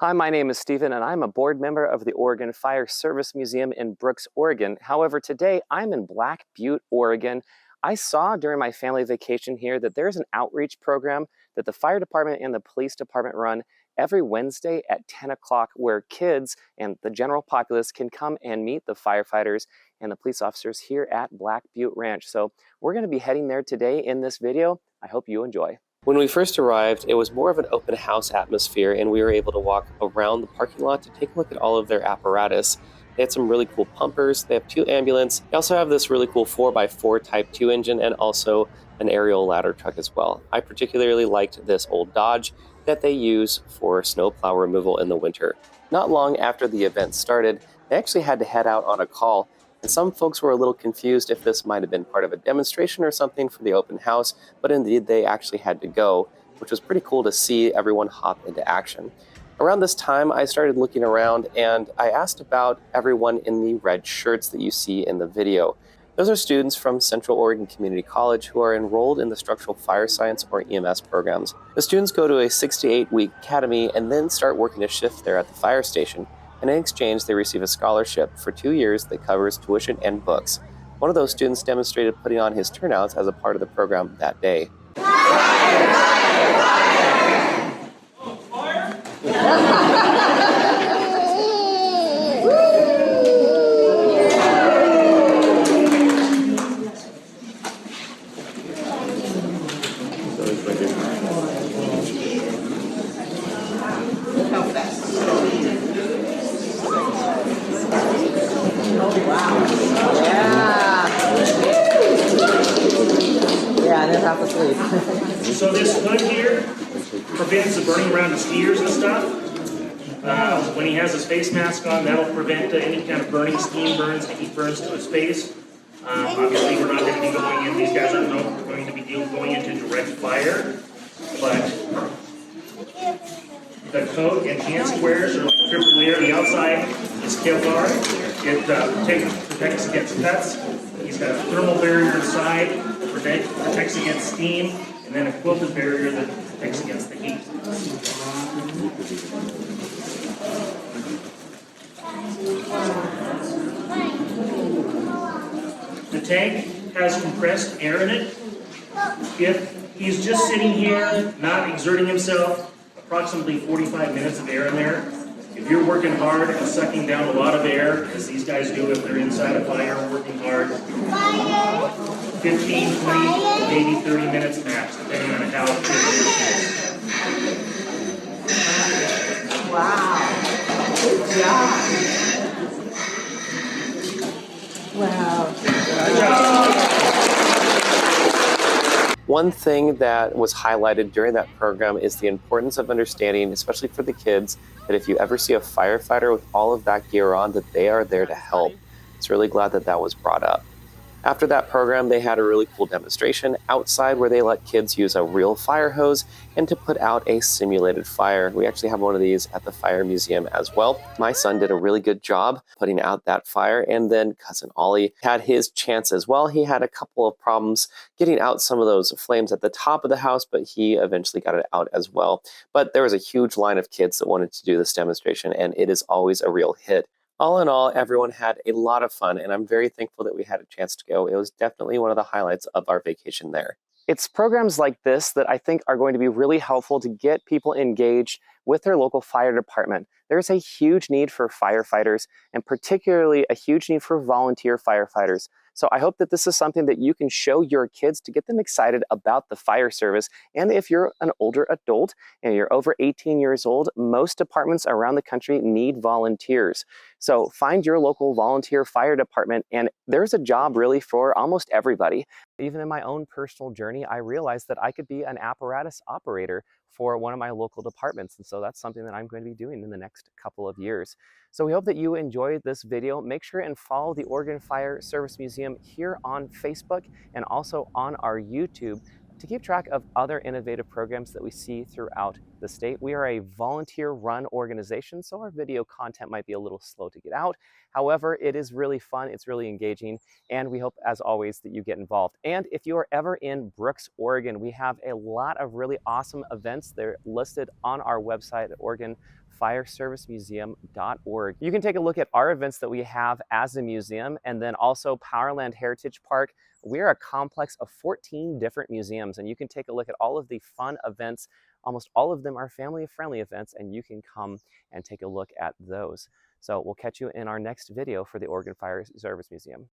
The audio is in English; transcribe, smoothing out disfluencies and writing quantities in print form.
Hi, my name is Stephen, and I'm a board member of the Oregon Fire Service Museum in Brooks, Oregon. However, today I'm in Black Butte, Oregon. I saw during my family vacation here that there's an outreach program that the fire department and the police department run every Wednesday at 10 o'clock where kids and the general populace can come and meet the firefighters and the police officers here at Black Butte Ranch. So we're going to be heading there today in this video. I hope you enjoy. When we first arrived, it was more of an open house atmosphere, and we were able to walk around the parking lot to take a look at all of their apparatus. They had some really cool pumpers, they have 2 ambulances, they also have this really cool 4x4 Type 2 engine and also an aerial ladder truck as well. I particularly liked this old Dodge that they use for snowplow removal in the winter. Not long after the event started, they actually had to head out on a call, and some folks were a little confused if this might have been part of a demonstration or something for the open house, but indeed they actually had to go, which was pretty cool to see everyone hop into action. Around this time, I started looking around and I asked about everyone in the red shirts that you see in the video. Those are students from Central Oregon Community College who are enrolled in the Structural Fire Science or EMS programs. The students go to a 6 to 8 week academy and then start working a shift there at the fire station. And in exchange, they receive a scholarship for 2 years that covers tuition and books. One of those students demonstrated putting on his turnouts as a part of the program that day. So this hood here prevents the burning around his ears and stuff. When he has his face mask on, that'll prevent any kind of burning, steam burns, heat burns to his face. Obviously, we're not going to be going in, these guys aren't going to be going into direct fire, but the coat and hand squares are like triple layer. The outside is Kevlar. It protects against cuts. He's got a thermal barrier inside that protects against steam, and then a quilted barrier that protects against the heat. The tank has compressed air in it. If he's just sitting here, not exerting himself, approximately 45 minutes of air in there. If you're working hard and sucking down a lot of air, as these guys do if they're inside a fire working hard, 15, 20, maybe 30 minutes max, depending on how active it is. Wow. Good job. Wow. Good job. One thing that was highlighted during that program is the importance of understanding, especially for the kids, that if you ever see a firefighter with all of that gear on, that they are there to help. It's really glad that that was brought up. After that program, they had a really cool demonstration outside where they let kids use a real fire hose and to put out a simulated fire. We actually have one of these at the Fire Museum as well. My son did a really good job putting out that fire, and then cousin Ollie had his chance as well. He had a couple of problems getting out some of those flames at the top of the house, but he eventually got it out as well. But there was a huge line of kids that wanted to do this demonstration, and it is always a real hit. All in all, everyone had a lot of fun, and I'm very thankful that we had a chance to go. It was definitely one of the highlights of our vacation there. It's programs like this that I think are going to be really helpful to get people engaged with their local fire department. There's a huge need for firefighters, and particularly a huge need for volunteer firefighters. So I hope that this is something that you can show your kids to get them excited about the fire service. And if you're an older adult and you're over 18 years old, most departments around the country need volunteers. So find your local volunteer fire department, and there's a job really for almost everybody. Even in my own personal journey, I realized that I could be an apparatus operator for one of my local departments. And so that's something that I'm going to be doing in the next couple of years. So we hope that you enjoyed this video. Make sure and follow the Oregon Fire Service Museum here on Facebook and also on our YouTube to keep track of other innovative programs that we see throughout the state. We are a volunteer-run organization, so our video content might be a little slow to get out. However, it is really fun, it's really engaging, and we hope, as always, that you get involved. And if you are ever in Brooks, Oregon, we have a lot of really awesome events. They're listed on our website at OregonFireServiceMuseum.org. You can take a look at our events that we have as a museum, and then also Powerland Heritage Park. We're a complex of 14 different museums, and you can take a look at all of the fun events. Almost all of them are family-friendly events, and you can come and take a look at those. So we'll catch you in our next video for the Oregon Fire Service Museum.